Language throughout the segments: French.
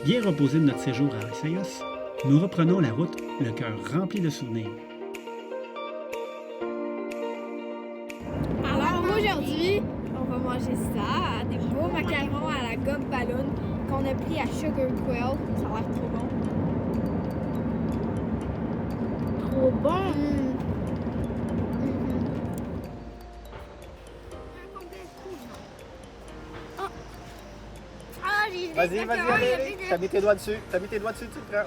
Bien reposé de notre séjour à Assayas, nous reprenons la route, le cœur rempli de souvenirs. Alors aujourd'hui, on va manger ça, des beaux macarons à la gomme ballon qu'on a pris à Sugar Quill. Ça a l'air trop bon. Trop bon! Vas-y, allez. T'as mis tes doigts dessus, tu le prends.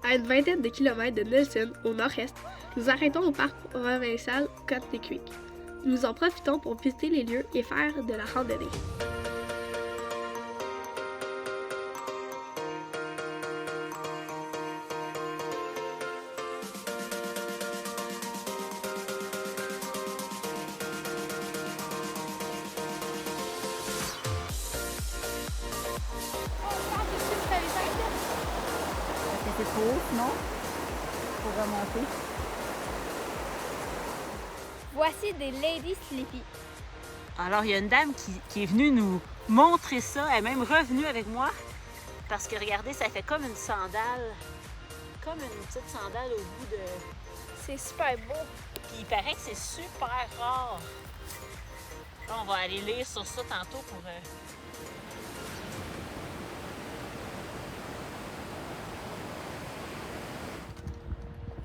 À une vingtaine de kilomètres de Nelson, au nord-est, nous arrêtons au parc provincial Cotney Creek. Nous en profitons pour visiter les lieux et faire de la randonnée. C'est trop, non? Pour remonter. Voici des Lady Sleepy. Alors, il y a une dame qui est venue nous montrer ça. Elle est même revenue avec moi. Parce que, regardez, ça fait comme une sandale. Comme une petite sandale au bout de... C'est super beau. Puis il paraît que c'est super rare. Là, on va aller lire sur ça tantôt pour...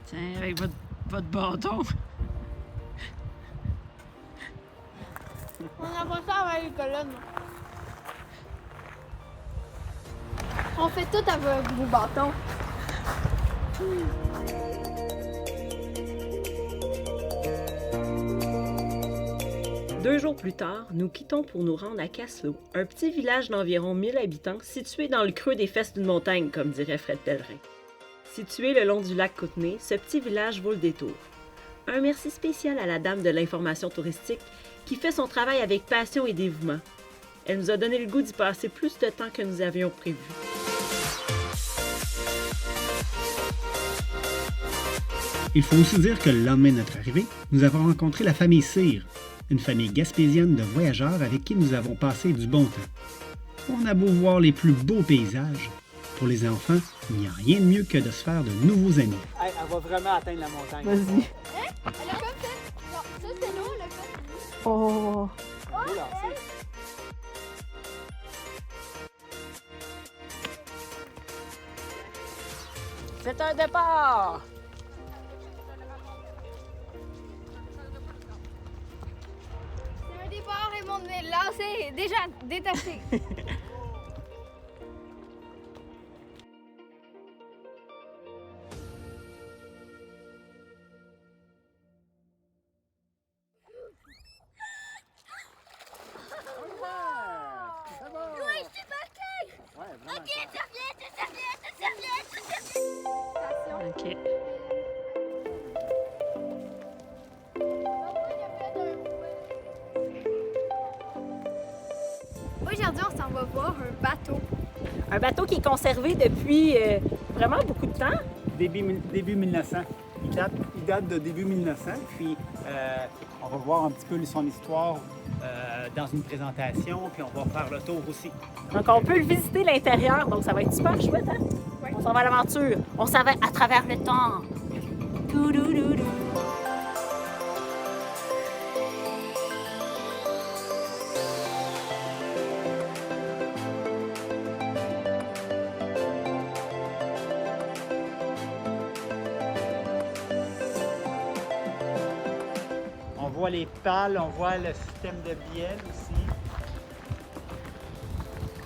Tiens, avec votre bâton. On a pas ça avec les colonnes. On fait tout avec vos bâtons. 2 jours plus tard, nous quittons pour nous rendre à Caslo, un petit village d'environ 1000 habitants situé dans le creux des fesses d'une montagne, comme dirait Fred Pellerin. Situé le long du lac Kootenay, ce petit village vaut le détour. Un merci spécial à la dame de l'information touristique qui fait son travail avec passion et dévouement. Elle nous a donné le goût d'y passer plus de temps que nous avions prévu. Il faut aussi dire que le lendemain de notre arrivée, nous avons rencontré la famille Cyr, une famille gaspésienne de voyageurs avec qui nous avons passé du bon temps. On a beau voir les plus beaux paysages, pour les enfants, il n'y a rien de mieux que de se faire de nouveaux amis. Hey, elle va vraiment atteindre la montagne. Vas-y. Elle a comme ça. Non, ça c'est nous, le fait. Oh! Beau lancer. C'est un départ! C'est un départ et mon lancé est déjà détaché. OK. Aujourd'hui, on s'en va voir un bateau. Un bateau qui est conservé depuis vraiment beaucoup de temps. Début 1900. Il date de début 1900. Puis on va voir un petit peu son histoire dans une présentation. Puis on va faire le tour aussi. Donc, on peut le visiter l'intérieur, donc ça va être super chouette, hein? Ouais. On s'en va à l'aventure. On s'en va à travers le temps. Toulouloulou. On voit les pales, on voit le système de bielle aussi.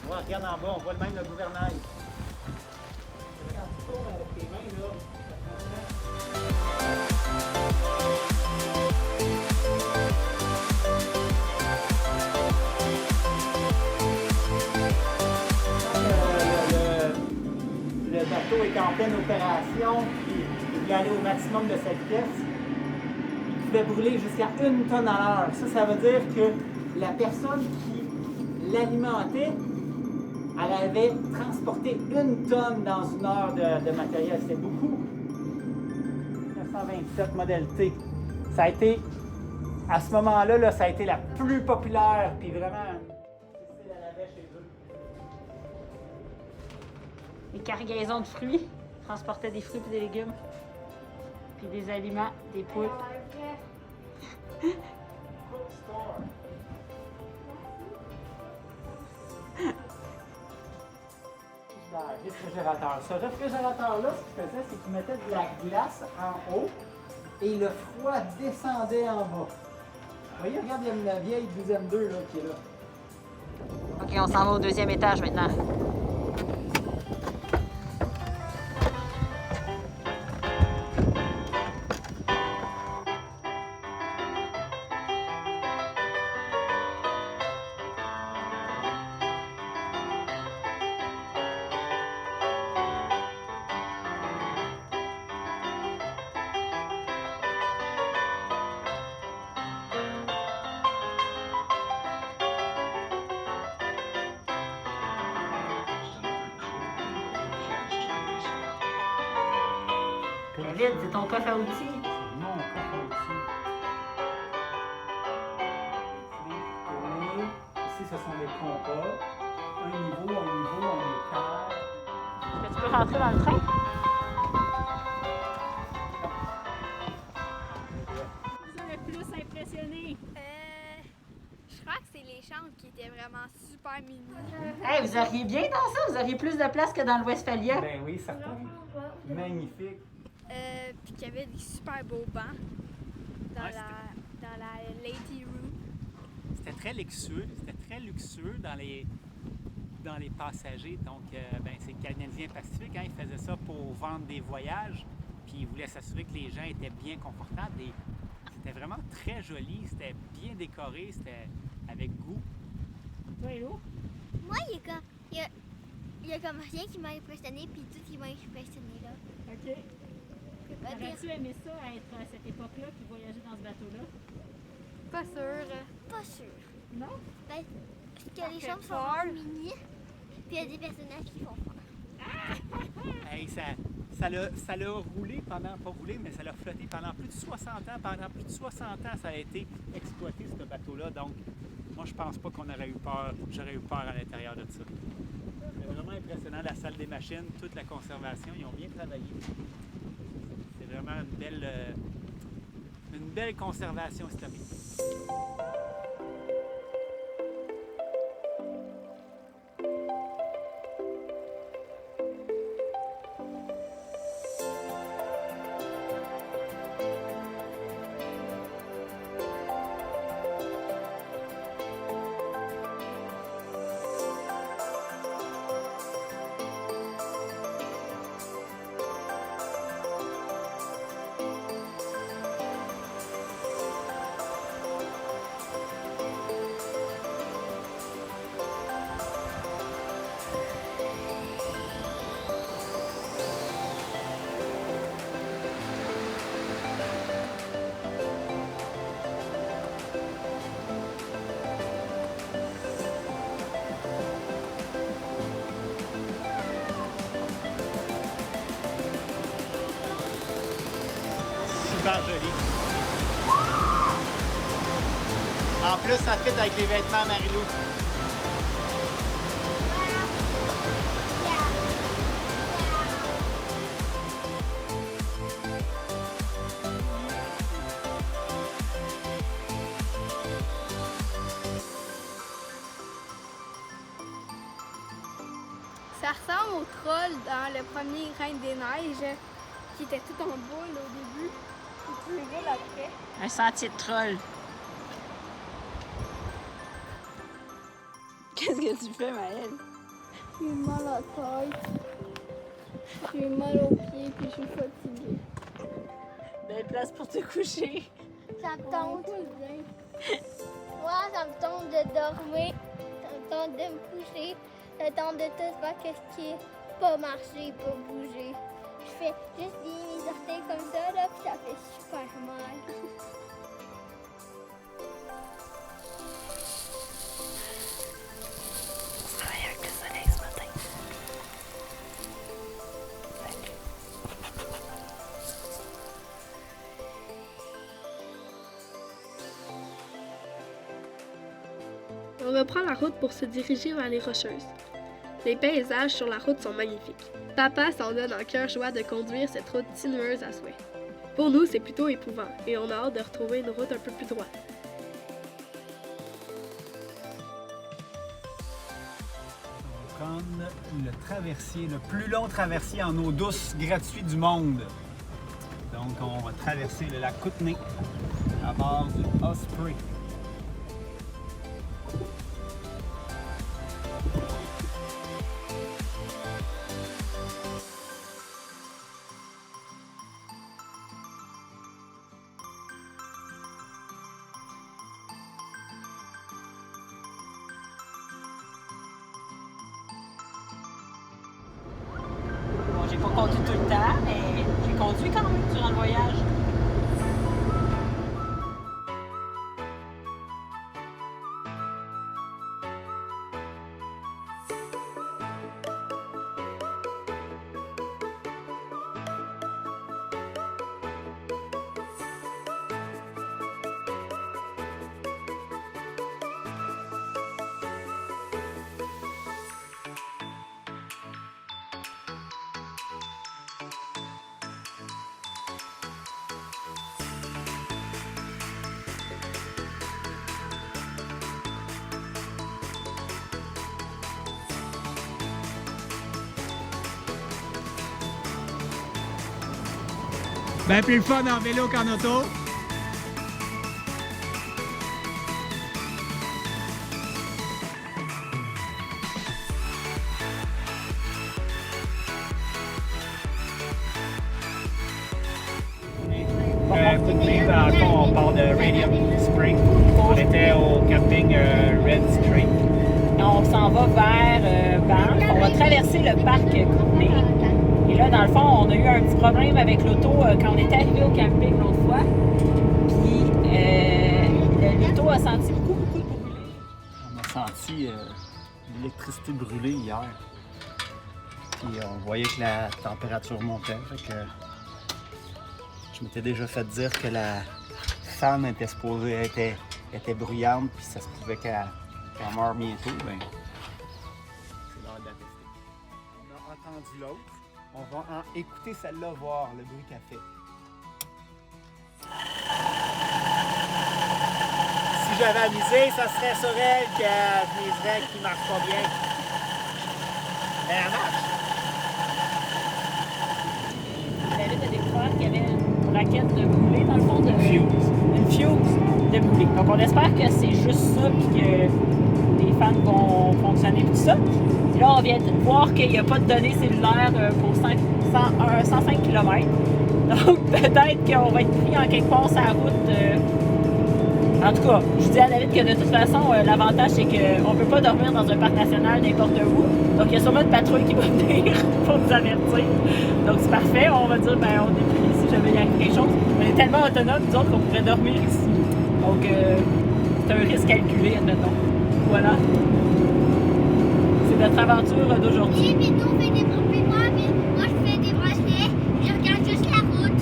On voit, regarde en bas, on voit même le gouvernail. Le bateau est en pleine opération, puis il voulait aller au maximum de sa vitesse. Il pouvait brûler jusqu'à 1 tonne à l'heure. Ça veut dire que la personne qui l'alimentait, elle avait transporté 1 tonne dans 1 heure de matériel. C'était beaucoup. 1927 modèle T. Ça a été À ce moment-là, là, ça a été la plus populaire, puis vraiment, c'est la lavait chez eux. Les cargaisons de fruits. Transportaient des fruits et des légumes. Puis des aliments, des poules. Cook store. Dans le réfrigérateur. Ce réfrigérateur-là, ce qu'il faisait, c'est qu'il mettait de la glace en haut et le froid descendait en bas. Vous voyez, regarde, il y a une vieille deuxième 2 là, qui est là. OK, on s'en va au deuxième étage maintenant. David, c'est ton coffre à outils. C'est mon coffre à outils. Ici, ce sont les compas. Un niveau, un écart. Est-ce que tu peux rentrer dans le train? Vous avez le plus impressionné? Je crois que c'est les chambres qui étaient vraiment super mini. Hey, vous auriez bien dans ça? Vous auriez plus de place que dans le Westphalia? Ben oui, certain. Magnifique. Puis qu'il y avait des super beaux bancs dans, Ouais, dans la lady room. C'était très luxueux dans les passagers. Donc, c'est Canadien Pacifique, hein, ils faisaient ça pour vendre des voyages, puis ils voulaient s'assurer que les gens étaient bien confortables. Et c'était vraiment très joli, c'était bien décoré, c'était avec goût. Toi, Hello? Moi, il y a comme rien qui m'a impressionné, puis tout qui m'a impressionné là. OK. Je peux pas dire. Aurais-tu aimé ça, être à cette époque-là, puis voyager dans ce bateau-là? Pas sûr. Pas sûr. Non? Ben, parce que les chambres sont mini, puis il y a des personnages qui font peur. Hey, ça l'a roulé pendant, pas roulé, mais ça l'a flotté pendant plus de 60 ans. Pendant plus de 60 ans, ça a été exploité, ce bateau-là. Donc, moi, je pense pas qu'on aurait eu peur, j'aurais eu peur à l'intérieur de ça. C'est vraiment impressionnant, la salle des machines, toute la conservation, ils ont bien travaillé. C'est vraiment une belle conservation historique. Super joli. En plus, ça fit avec les vêtements à Marilou. Ça ressemble au troll dans le premier Reine des Neiges, qui était tout en boule au début, et plus vite après. Un sentier de troll. Qu'est-ce que tu fais, Maëlle? J'ai mal à la tête, j'ai mal aux pieds, puis je suis fatiguée. Belle place pour te coucher. Ça me tente. Moi, ça me tente de dormir, ça me tente de me coucher, ça me tente de tout faire qu'est-ce qui est pas marcher, pas bouger. Je fais juste mes orteils comme ça, là, puis ça fait super mal. On reprend la route pour se diriger vers les Rocheuses. Les paysages sur la route sont magnifiques. Papa s'en donne en cœur joie de conduire cette route sinueuse à souhait. Pour nous, c'est plutôt épouvant et on a hâte de retrouver une route un peu plus droite. On va prendre le traversier, le plus long traversier en eau douce gratuit du monde. Donc, on va traverser le lac Kootenay à bord du Osprey. Bon, j'ai pas conduit tout le temps, mais j'ai conduit quand même durant le voyage. Ben plus le fun en vélo qu'en auto. Kootenay, dans le fond, on part de Radium Spring. On était au camping Red Street. On s'en va vers Banff. On va traverser le parc Kootenay. Et là, dans le fond, on a eu un petit problème avec l'auto quand on était arrivé au camping l'autre fois. Puis l'auto a senti beaucoup de brûlé. On a senti l'électricité brûlée hier. Puis on voyait que la température montait. Fait que je m'étais déjà fait dire que la fan était supposée était bruyante, puis ça se pouvait qu'elle meure bientôt. Ben, c'est l'heure de la tester. On a entendu l'autre. On va en écouter celle-là, voir le bruit qu'elle fait. Si j'avais à miser, ça serait sur elle que je miserais qui marche pas bien. Mais elle marche. David a découvert qu'il y avait une raquette de brûlé dans le fond de Fuse. une fuse de brûlé. Donc on espère que c'est juste ça puis que les fans vont fonctionner tout ça. Puis là on vient de voir qu'il n'y a pas de données cellulaires pour 105 km. Donc peut-être qu'on va être pris en quelque part sur la route. En tout cas, je dis à David que de toute façon, l'avantage c'est qu'on ne peut pas dormir dans un parc national n'importe où. Donc il y a sûrement une patrouille qui va venir pour nous avertir. Donc c'est parfait, on va dire ben on est pris si jamais il y a quelque chose. On est tellement autonome, nous autres, qu'on pourrait dormir ici. Donc c'est un risque calculé, admettons. Voilà. C'est notre aventure d'aujourd'hui. Oui, mais nous, on fait des bracelets. Moi, je fais des bracelets. Je regarde juste la route.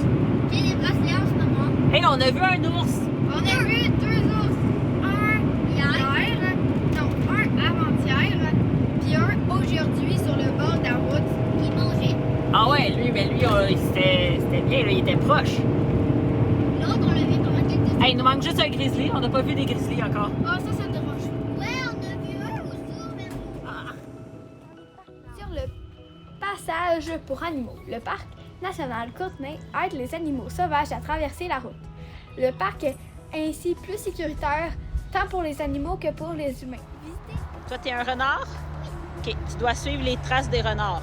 J'ai des bracelets en ce moment. Hey, on a vu un ours! On a vu 2 ours. Un hier. Non, un avant-hier. Puis un aujourd'hui sur le bord de la route qui mangeait. Ah ouais, lui, c'était bien, là, il était proche. L'autre, on l'a vu pendant quelques Hey, il nous manque juste un grizzly, on n'a pas vu des grizzlies encore. Ah, ça me dérange. Ouais, on a vu un aussi, mais Sur le passage pour animaux, le parc national Kootenay aide les animaux sauvages à traverser la route. Le parc est ainsi plus sécuritaire tant pour les animaux que pour les humains. Toi, t'es un renard? OK, tu dois suivre les traces des renards.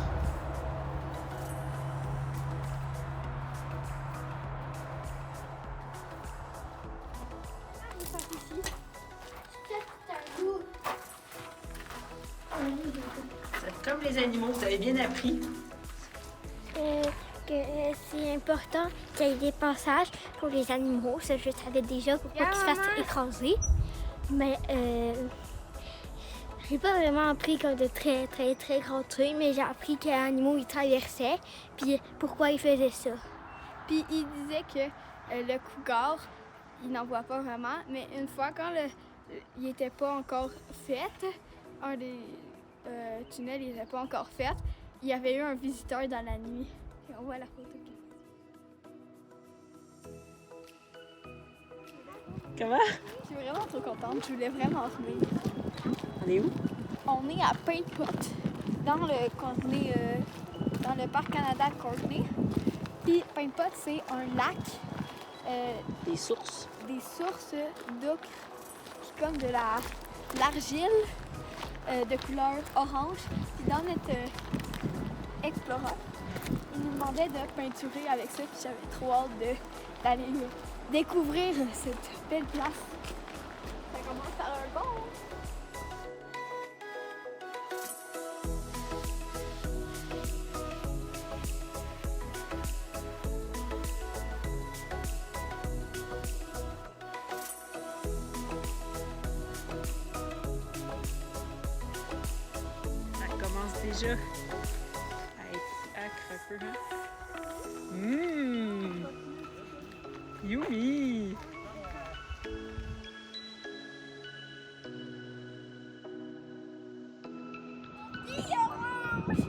C'est comme les animaux, vous avez bien appris. que c'est important qu'il y ait des passages pour les animaux. Ça, je savais déjà pour pas qu'ils se fassent écraser. Mais j'ai pas vraiment appris comme de très, très, très grands trucs, mais j'ai appris que les animaux, ils traversaient, puis pourquoi ils faisaient ça. Puis il disait que le cougar, il n'en voit pas vraiment, mais une fois quand il n'était pas encore fait. Un des tunnels n'était pas encore fait. Il y avait eu un visiteur dans la nuit. Et on voit la photo. Comment? Je suis vraiment trop contente. Je voulais vraiment venir. On est où? On est à Paint Pot, dans le Parc Canada de Courtenay. Puis Paint Pot, c'est un lac. Des sources. Des sources d'eau qui comme de l'argile de couleur orange. Puis dans notre Explorer, il nous demandait de peinturer avec ça. Puis j'avais trop hâte d'aller découvrir cette belle place. Ça commence par un bon. Ça commence déjà à être acre un peu, hein? Yummy! C'est orange.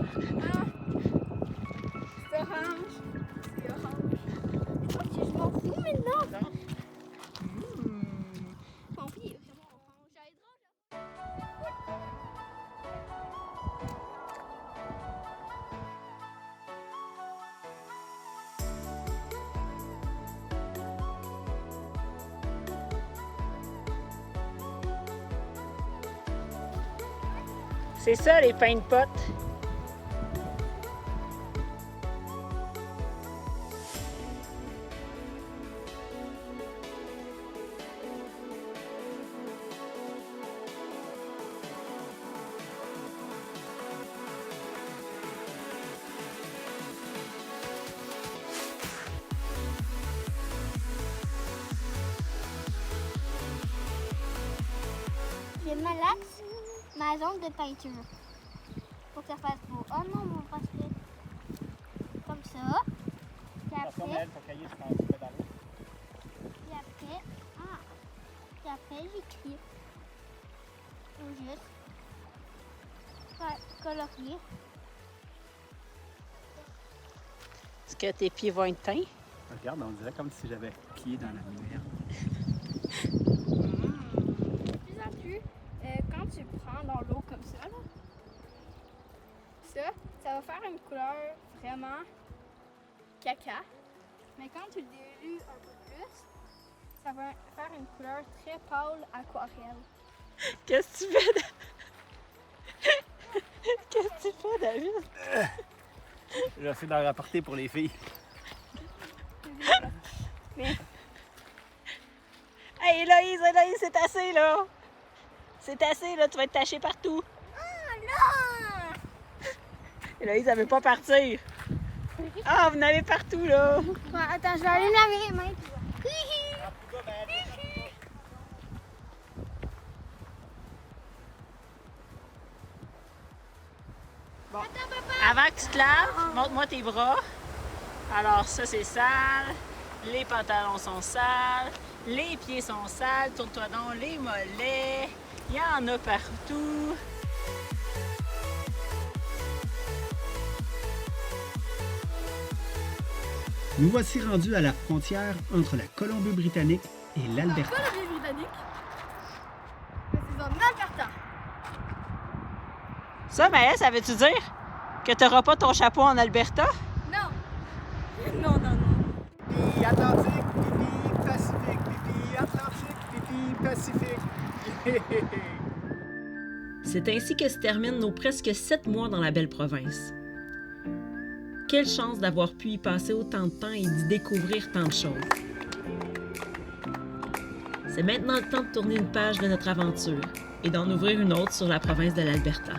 C'est orange. Ok, je m'en fous maintenant. Mon pied est vraiment orange. Ça va être drôle, là. C'est ça, les pains de potes. Je malaxe ma zone de peinture pour que ça fasse beau. Oh non, mon bracelet. Comme ça. Puis après, ton cahier, je pense, dans l'eau. puis après j'écris. Ou juste colorier. Est-ce que tes pieds vont être teints? Regarde, on dirait comme si j'avais pied dans la lumière. De plus en plus, quand tu prends dans l'eau comme ça, là, ça va faire une couleur vraiment caca. Mais quand tu le dilues un peu plus, ça va faire une couleur très pâle aquarelle. Qu'est-ce que tu fais, Qu'est-ce que tu fais, David? J'essaie d'en rapporter pour les filles. Mais Hey, Héloïse, c'est assez, là! C'est assez, là, tu vas être taché partout. Héloïse, elle veut pas partir. Ah, vous n'allez partout, là! Ouais, attends, je vais aller me laver les mains. Bon. Avant que tu te laves, montre-moi tes bras. Alors, ça, c'est sale. Les pantalons sont sales. Les pieds sont sales. Tourne-toi donc les mollets. Il y en a partout. Nous voici rendus à la frontière entre la Colombie-Britannique et l'Alberta. Colombie-Britannique, c'est en Alberta. Ça, Maëlle, ça veut-tu dire que tu n'auras pas ton chapeau en Alberta? Non. Non. Pipi Atlantique, pipi Pacifique, pipi Atlantique, pipi Pacifique. C'est ainsi que se terminent nos presque 7 mois dans la belle province. Quelle chance d'avoir pu y passer autant de temps et d'y découvrir tant de choses. C'est maintenant le temps de tourner une page de notre aventure et d'en ouvrir une autre sur la province de l'Alberta.